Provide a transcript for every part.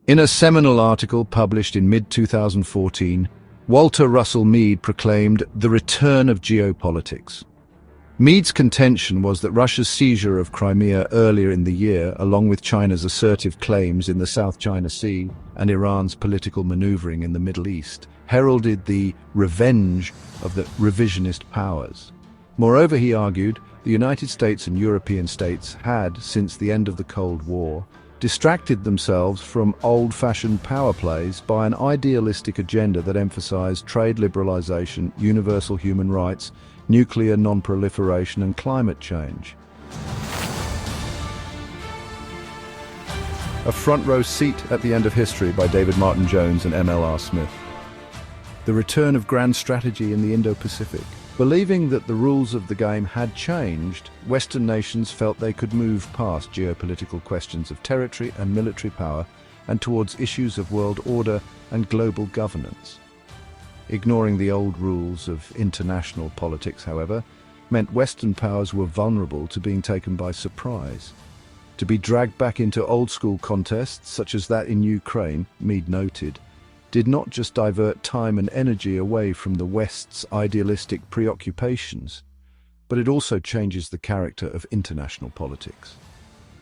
In a seminal article published in mid-2014, Walter Russell Mead proclaimed the return of geopolitics. Mead's contention was that Russia's seizure of Crimea earlier in the year, along with China's assertive claims in the South China Sea and Iran's political maneuvering in the Middle East, heralded the revenge of the revisionist powers. Moreover, he argued, the United States and European states had, since the end of the Cold War, distracted themselves from old-fashioned power plays by an idealistic agenda that emphasized trade liberalization, universal human rights, nuclear non-proliferation and climate change. A front-row seat at the end of history by David Martin Jones and MLR Smith. The return of grand strategy in the Indo Pacific. Believing that the rules of the game had changed, Western nations felt they could move past geopolitical questions of territory and military power and towards issues of world order and global governance. Ignoring the old rules of international politics, however, meant Western powers were vulnerable to being taken by surprise. To be dragged back into old-school contests, such as that in Ukraine, Mead noted, did not just divert time and energy away from the West's idealistic preoccupations, but it also changes the character of international politics.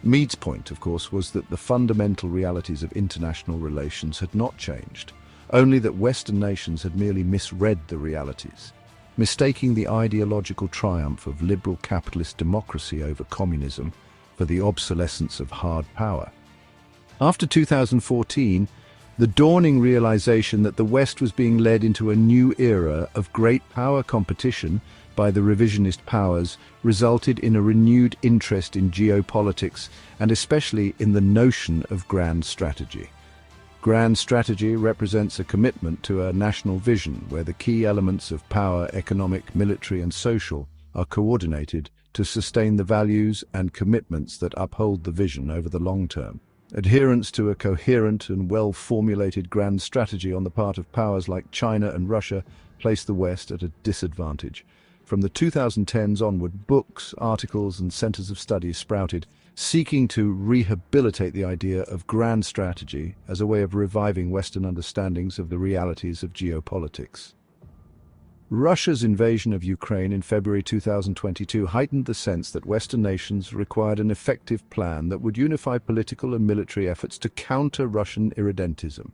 Mead's point, of course, was that the fundamental realities of international relations had not changed, only that Western nations had merely misread the realities, mistaking the ideological triumph of liberal capitalist democracy over communism for the obsolescence of hard power. After 2014, the dawning realization that the West was being led into a new era of great power competition by the revisionist powers resulted in a renewed interest in geopolitics and especially in the notion of grand strategy. Grand strategy represents a commitment to a national vision where the key elements of power, economic, military and social are coordinated to sustain the values and commitments that uphold the vision over the long term. Adherence to a coherent and well-formulated grand strategy on the part of powers like China and Russia placed the West at a disadvantage. From the 2010s onward, books, articles and centers of study sprouted, seeking to rehabilitate the idea of grand strategy as a way of reviving Western understandings of the realities of geopolitics. Russia's invasion of Ukraine in February 2022 heightened the sense that Western nations required an effective plan that would unify political and military efforts to counter Russian irredentism.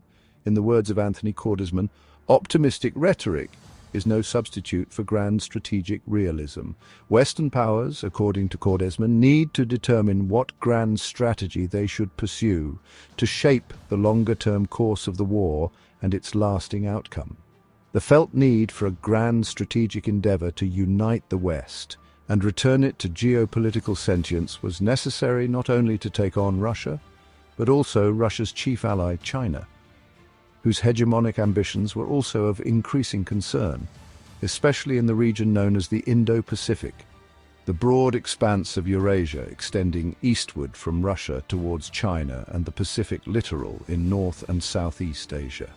In the words of Anthony Cordesman, optimistic rhetoric is no substitute for grand strategic realism. Western powers, according to Cordesman, need to determine what grand strategy they should pursue to shape the longer-term course of the war and its lasting outcome. The felt need for a grand strategic endeavor to unite the West and return it to geopolitical sentience was necessary not only to take on Russia, but also Russia's chief ally, China, whose hegemonic ambitions were also of increasing concern, especially in the region known as the Indo Pacific, the broad expanse of Eurasia extending eastward from Russia towards China and the Pacific littoral in North and Southeast Asia.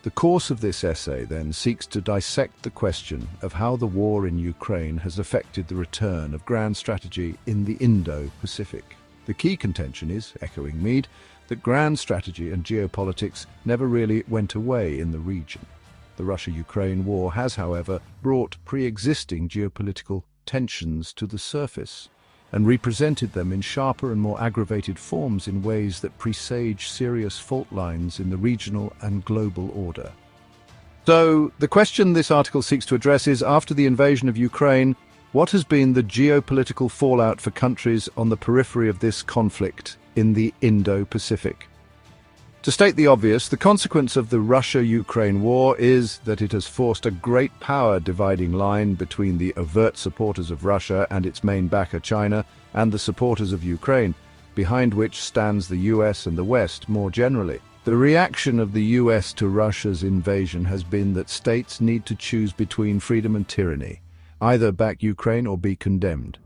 The course of this essay, then, seeks to dissect the question of how the war in Ukraine has affected the return of grand strategy in the Indo-Pacific. The key contention is, echoing Mead, that grand strategy and geopolitics never really went away in the region. The Russia-Ukraine war has, however, brought pre-existing geopolitical tensions to the surface and represented them in sharper and more aggravated forms in ways that presage serious fault lines in the regional and global order. So, the question this article seeks to address is, after the invasion of Ukraine, what has been the geopolitical fallout for countries on the periphery of this conflict in the Indo-Pacific? To state the obvious, the consequence of the Russia-Ukraine war is that it has forced a great power dividing line between the overt supporters of Russia and its main backer China and the supporters of Ukraine, behind which stands the US and the West more generally. The reaction of the US to Russia's invasion has been that states need to choose between freedom and tyranny, either back Ukraine or be condemned.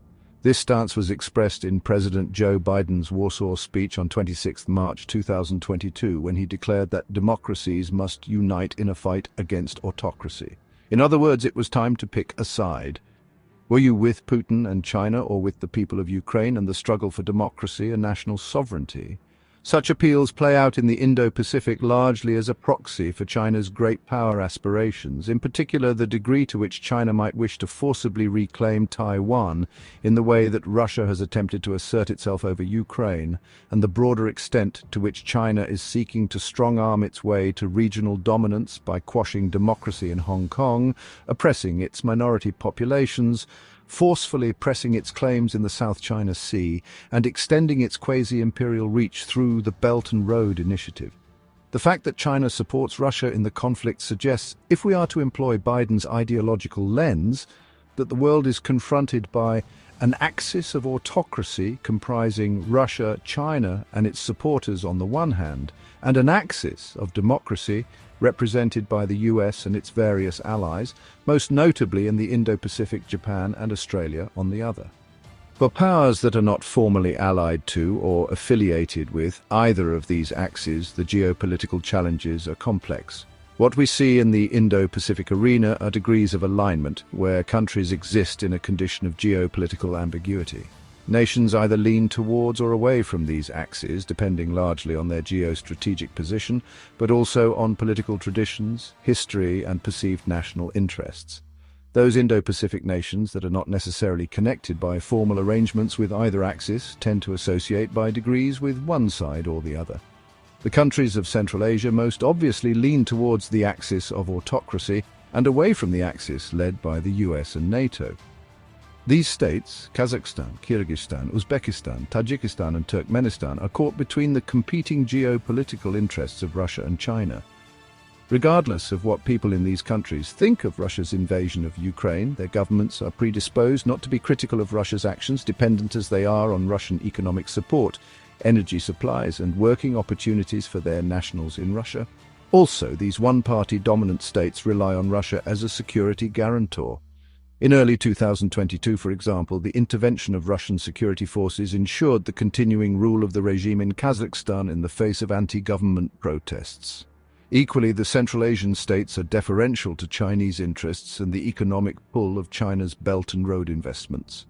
This stance was expressed in President Joe Biden's Warsaw speech on 26 March 2022 when he declared that democracies must unite in a fight against autocracy. In other words, it was time to pick a side. Were you with Putin and China or with the people of Ukraine and the struggle for democracy and national sovereignty? Such appeals play out in the Indo-Pacific largely as a proxy for China's great power aspirations, in particular the degree to which China might wish to forcibly reclaim Taiwan in the way that Russia has attempted to assert itself over Ukraine, and the broader extent to which China is seeking to strong-arm its way to regional dominance by quashing democracy in Hong Kong, oppressing its minority populations, forcefully pressing its claims in the South China Sea, and extending its quasi-imperial reach through the Belt and Road Initiative. The fact that China supports Russia in the conflict suggests, if we are to employ Biden's ideological lens, that the world is confronted by an axis of autocracy comprising Russia, China, and its supporters on the one hand, and an axis of democracy represented by the US and its various allies, most notably in the Indo-Pacific, Japan and Australia on the other. For powers that are not formally allied to or affiliated with either of these axes, the geopolitical challenges are complex. What we see in the Indo-Pacific arena are degrees of alignment, where countries exist in a condition of geopolitical ambiguity. Nations either lean towards or away from these axes, depending largely on their geostrategic position, but also on political traditions, history, and perceived national interests. Those Indo-Pacific nations that are not necessarily connected by formal arrangements with either axis tend to associate by degrees with one side or the other. The countries of Central Asia most obviously lean towards the axis of autocracy and away from the axis led by the US and NATO. These states, Kazakhstan, Kyrgyzstan, Uzbekistan, Tajikistan and Turkmenistan, are caught between the competing geopolitical interests of Russia and China. Regardless of what people in these countries think of Russia's invasion of Ukraine, their governments are predisposed not to be critical of Russia's actions, dependent as they are on Russian economic support, energy supplies and working opportunities for their nationals in Russia. Also, these one-party dominant states rely on Russia as a security guarantor. In early 2022, for example, the intervention of Russian security forces ensured the continuing rule of the regime in Kazakhstan in the face of anti-government protests. Equally, the Central Asian states are deferential to Chinese interests and the economic pull of China's Belt and Road investments.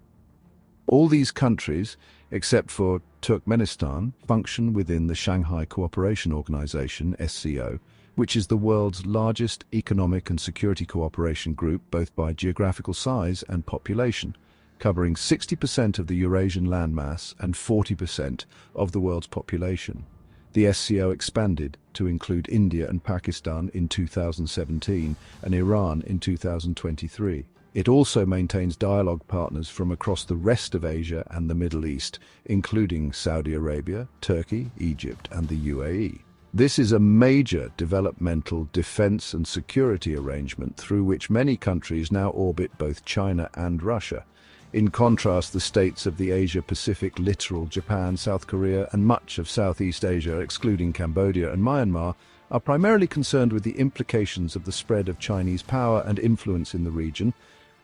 All these countries, except for Turkmenistan, function within the Shanghai Cooperation Organization, SCO, which is the world's largest economic and security cooperation group both by geographical size and population, covering 60% of the Eurasian landmass and 40% of the world's population. The SCO expanded to include India and Pakistan in 2017 and Iran in 2023. It also maintains dialogue partners from across the rest of Asia and the Middle East, including Saudi Arabia, Turkey, Egypt, and the UAE. This is a major developmental defense and security arrangement through which many countries now orbit both China and Russia. In contrast, the states of the Asia-Pacific littoral, Japan, South Korea, and much of Southeast Asia, excluding Cambodia and Myanmar, are primarily concerned with the implications of the spread of Chinese power and influence in the region,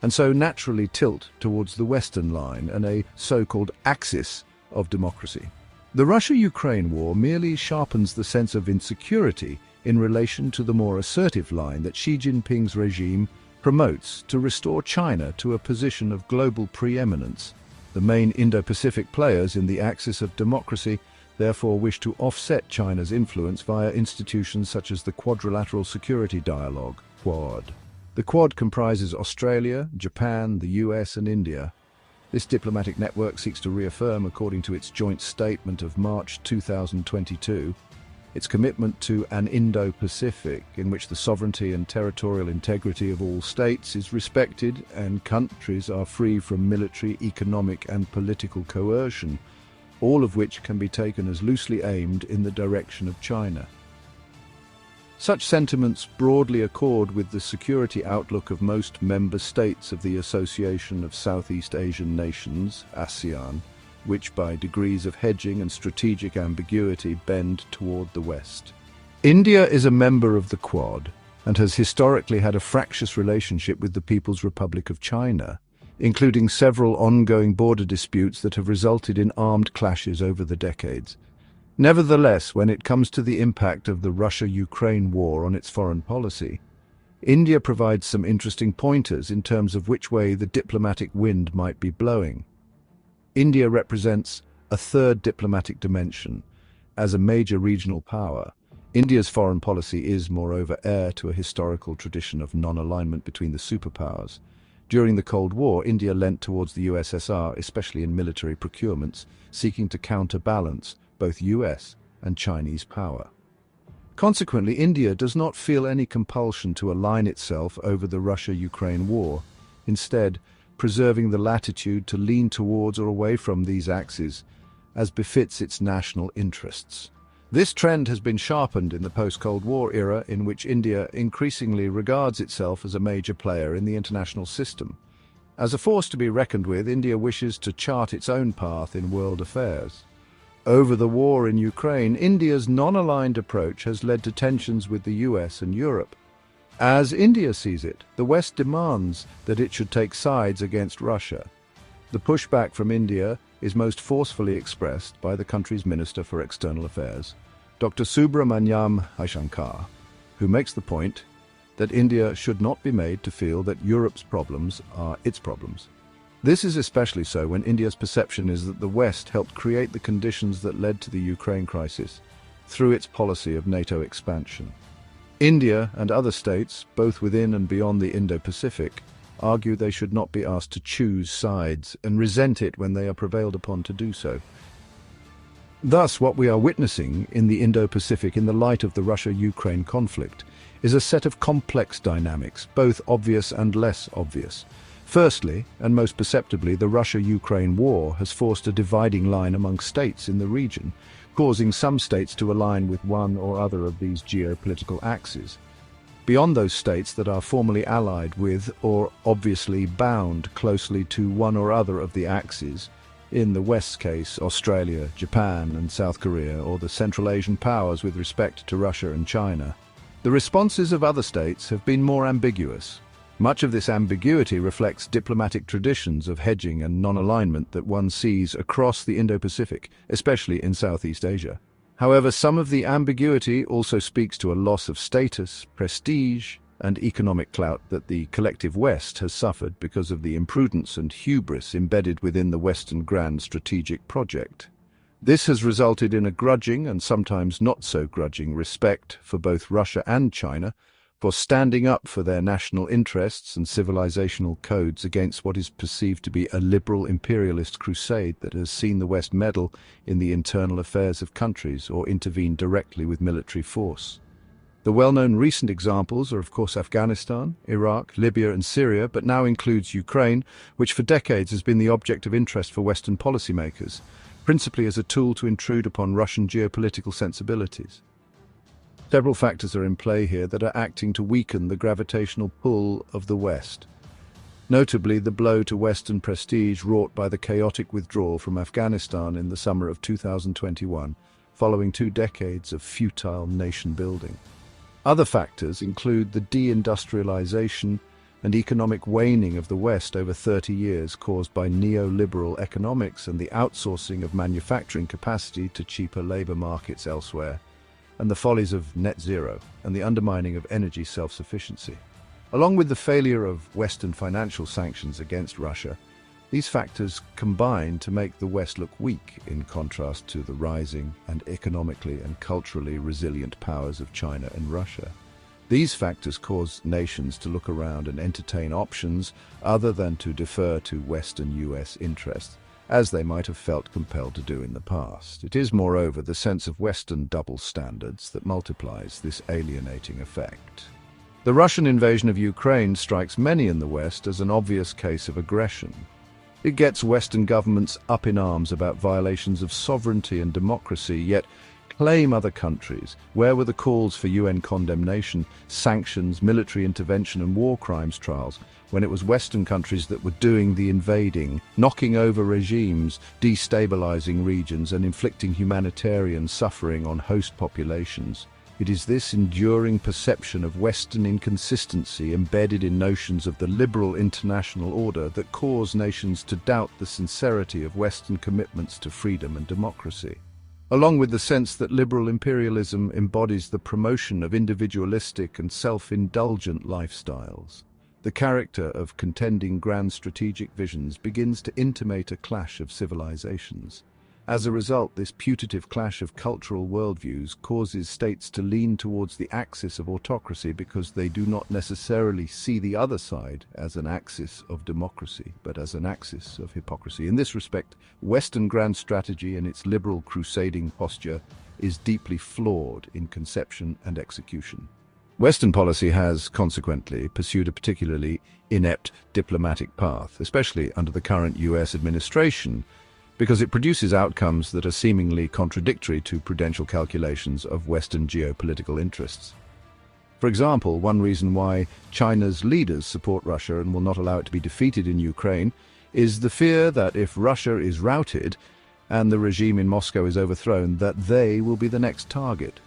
and so naturally tilt towards the Western line and a so-called axis of democracy. The Russia-Ukraine war merely sharpens the sense of insecurity in relation to the more assertive line that Xi Jinping's regime promotes to restore China to a position of global preeminence. The main Indo-Pacific players in the axis of democracy therefore wish to offset China's influence via institutions such as the Quadrilateral Security Dialogue, Quad. The Quad comprises Australia, Japan, the US and India. This diplomatic network seeks to reaffirm, according to its joint statement of March 2022, its commitment to an Indo-Pacific in which the sovereignty and territorial integrity of all states is respected and countries are free from military, economic and political coercion, all of which can be taken as loosely aimed in the direction of China. Such sentiments broadly accord with the security outlook of most member states of the Association of Southeast Asian Nations, ASEAN, which by degrees of hedging and strategic ambiguity bend toward the West. India is a member of the Quad and has historically had a fractious relationship with the People's Republic of China, including several ongoing border disputes that have resulted in armed clashes over the decades. Nevertheless, when it comes to the impact of the Russia-Ukraine war on its foreign policy, India provides some interesting pointers in terms of which way the diplomatic wind might be blowing. India represents a third diplomatic dimension, As a major regional power, India's foreign policy is, moreover, heir to a historical tradition of non-alignment between the superpowers. During the Cold War, India leant towards the USSR, especially in military procurements, seeking to counterbalance both US and Chinese power. Consequently, India does not feel any compulsion to align itself over the Russia-Ukraine war, instead preserving the latitude to lean towards or away from these axes as befits its national interests. This trend has been sharpened in the post-Cold War era, in which India increasingly regards itself as a major player in the international system. As a force to be reckoned with, India wishes to chart its own path in world affairs. Over the war in Ukraine, India's non-aligned approach has led to tensions with the US and Europe. As India sees it, the West demands that it should take sides against Russia. The pushback from India is most forcefully expressed by the country's Minister for External Affairs, Dr. Subramanyam Jaishankar, who makes the point that India should not be made to feel that Europe's problems are its problems. This is especially so when India's perception is that the West helped create the conditions that led to the Ukraine crisis through its policy of NATO expansion. India and other states, both within and beyond the Indo Pacific, argue they should not be asked to choose sides and resent it when they are prevailed upon to do so. Thus, what we are witnessing in the Indo Pacific in the light of the Russia-Ukraine conflict is a set of complex dynamics, both obvious and less obvious. Firstly, and most perceptibly, the Russia-Ukraine war has forced a dividing line among states in the region, causing some states to align with one or other of these geopolitical axes. Beyond those states that are formally allied with or obviously bound closely to one or other of the axes, in the West's case, Australia, Japan and South Korea, or the Central Asian powers with respect to Russia and China, the responses of other states have been more ambiguous. Much of this ambiguity reflects diplomatic traditions of hedging and non-alignment that one sees across the Indo-Pacific, especially in Southeast Asia. However, some of the ambiguity also speaks to a loss of status, prestige, and economic clout that the collective West has suffered because of the imprudence and hubris embedded within the Western grand strategic project. This has resulted in a grudging and sometimes not so grudging respect for both Russia and China, for standing up for their national interests and civilizational codes against what is perceived to be a liberal imperialist crusade that has seen the West meddle in the internal affairs of countries or intervene directly with military force. The well-known recent examples are, of course, Afghanistan, Iraq, Libya and Syria, but now includes Ukraine, which for decades has been the object of interest for Western policymakers, principally as a tool to intrude upon Russian geopolitical sensibilities. Several factors are in play here that are acting to weaken the gravitational pull of the West. Notably, the blow to Western prestige wrought by the chaotic withdrawal from Afghanistan in the summer of 2021, following 2 decades of futile nation-building. Other factors include the deindustrialization and economic waning of the West over 30 years caused by neoliberal economics and the outsourcing of manufacturing capacity to cheaper labor markets elsewhere, and the follies of net zero and the undermining of energy self-sufficiency. Along with the failure of Western financial sanctions against Russia, these factors combine to make the West look weak in contrast to the rising and economically and culturally resilient powers of China and Russia. These factors cause nations to look around and entertain options other than to defer to Western US interests, as they might have felt compelled to do in the past. It is, moreover, the sense of Western double standards that multiplies this alienating effect. The Russian invasion of Ukraine strikes many in the West as an obvious case of aggression. It gets Western governments up in arms about violations of sovereignty and democracy, yet claim other countries. Where were the calls for UN condemnation, sanctions, military intervention and war crimes trials when it was Western countries that were doing the invading, knocking over regimes, destabilizing regions and inflicting humanitarian suffering on host populations? It is this enduring perception of Western inconsistency embedded in notions of the liberal international order that cause nations to doubt the sincerity of Western commitments to freedom and democracy. Along with the sense that liberal imperialism embodies the promotion of individualistic and self-indulgent lifestyles, the character of contending grand strategic visions begins to intimate a clash of civilizations. As a result, this putative clash of cultural worldviews causes states to lean towards the axis of autocracy because they do not necessarily see the other side as an axis of democracy, but as an axis of hypocrisy. In this respect, Western grand strategy and its liberal crusading posture is deeply flawed in conception and execution. Western policy has, consequently, pursued a particularly inept diplomatic path, especially under the current US administration, because it produces outcomes that are seemingly contradictory to prudential calculations of Western geopolitical interests. For example, one reason why China's leaders support Russia and will not allow it to be defeated in Ukraine is the fear that if Russia is routed and the regime in Moscow is overthrown, that they will be the next target.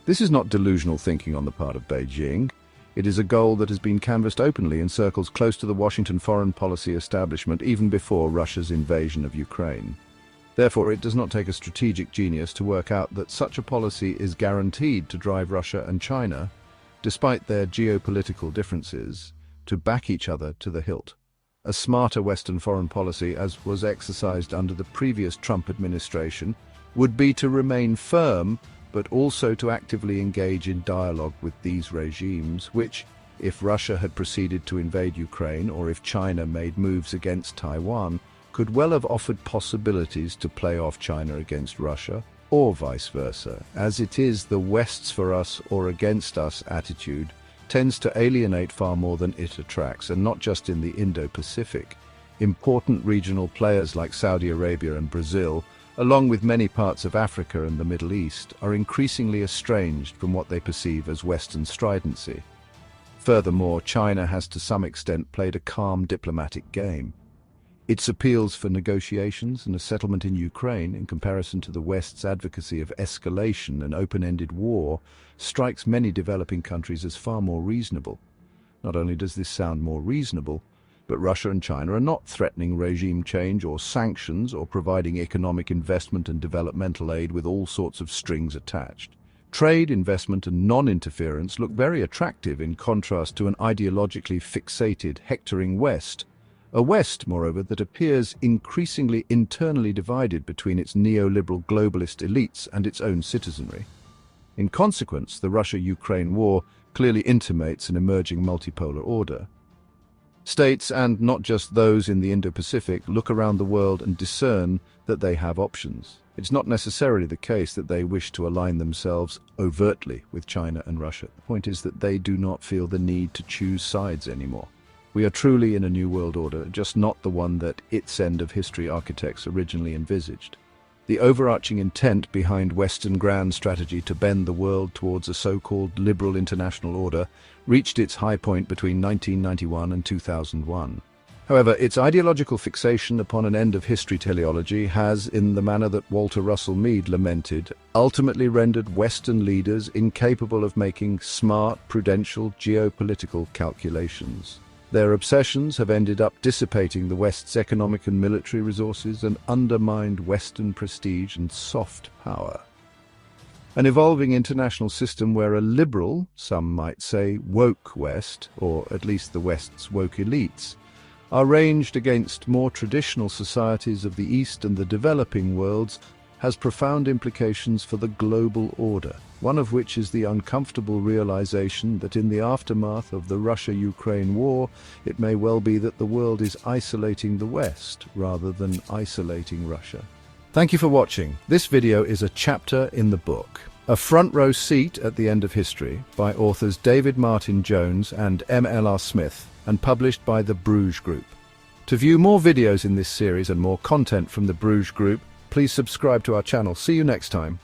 This is not delusional thinking on the part of Beijing. It is a goal that has been canvassed openly in circles close to the Washington foreign policy establishment even before Russia's invasion of Ukraine. Therefore, it does not take a strategic genius to work out that such a policy is guaranteed to drive Russia and China, despite their geopolitical differences, to back each other to the hilt. A smarter Western foreign policy, as was exercised under the previous Trump administration, would be to remain firm but also to actively engage in dialogue with these regimes, which, if Russia had proceeded to invade Ukraine or if China made moves against Taiwan, could well have offered possibilities to play off China against Russia, or vice versa. As it is, the West's for us or against us attitude tends to alienate far more than it attracts, and not just in the Indo Pacific. Important regional players like Saudi Arabia and Brazil, along with many parts of Africa and the Middle East, are increasingly estranged from what they perceive as Western stridency. Furthermore, China has to some extent played a calm diplomatic game. Its appeals for negotiations and a settlement in Ukraine, in comparison to the West's advocacy of escalation and open-ended war, strikes many developing countries as far more reasonable. Not only does this sound more reasonable, but Russia and China are not threatening regime change or sanctions or providing economic investment and developmental aid with all sorts of strings attached. Trade, investment, and non-interference look very attractive in contrast to an ideologically fixated, hectoring West. A West, moreover, that appears increasingly internally divided between its neoliberal globalist elites and its own citizenry. In consequence, the Russia-Ukraine war clearly intimates an emerging multipolar order. States, and not just those in the Indo-Pacific, look around the world and discern that they have options. It's not necessarily the case that they wish to align themselves overtly with China and Russia. The point is that they do not feel the need to choose sides anymore. We are truly in a new world order, just not the one that its end of history architects originally envisaged. The overarching intent behind Western grand strategy to bend the world towards a so-called liberal international order reached its high point between 1991 and 2001. However, its ideological fixation upon an end-of-history teleology has, in the manner that Walter Russell Mead lamented, ultimately rendered Western leaders incapable of making smart, prudential, geopolitical calculations. Their obsessions have ended up dissipating the West's economic and military resources and undermined Western prestige and soft power. An evolving international system where a liberal, some might say woke West, or at least the West's woke elites, are ranged against more traditional societies of the East and the developing worlds has profound implications for the global order, one of which is the uncomfortable realization that in the aftermath of the Russia-Ukraine war, it may well be that the world is isolating the West rather than isolating Russia. Thank you for watching. This video is a chapter in the book, A Front Row Seat at the End of History, by authors David Martin Jones and M.L.R. Smith, and published by the Bruges Group. To view more videos in this series and more content from the Bruges Group, please subscribe to our channel. See you next time.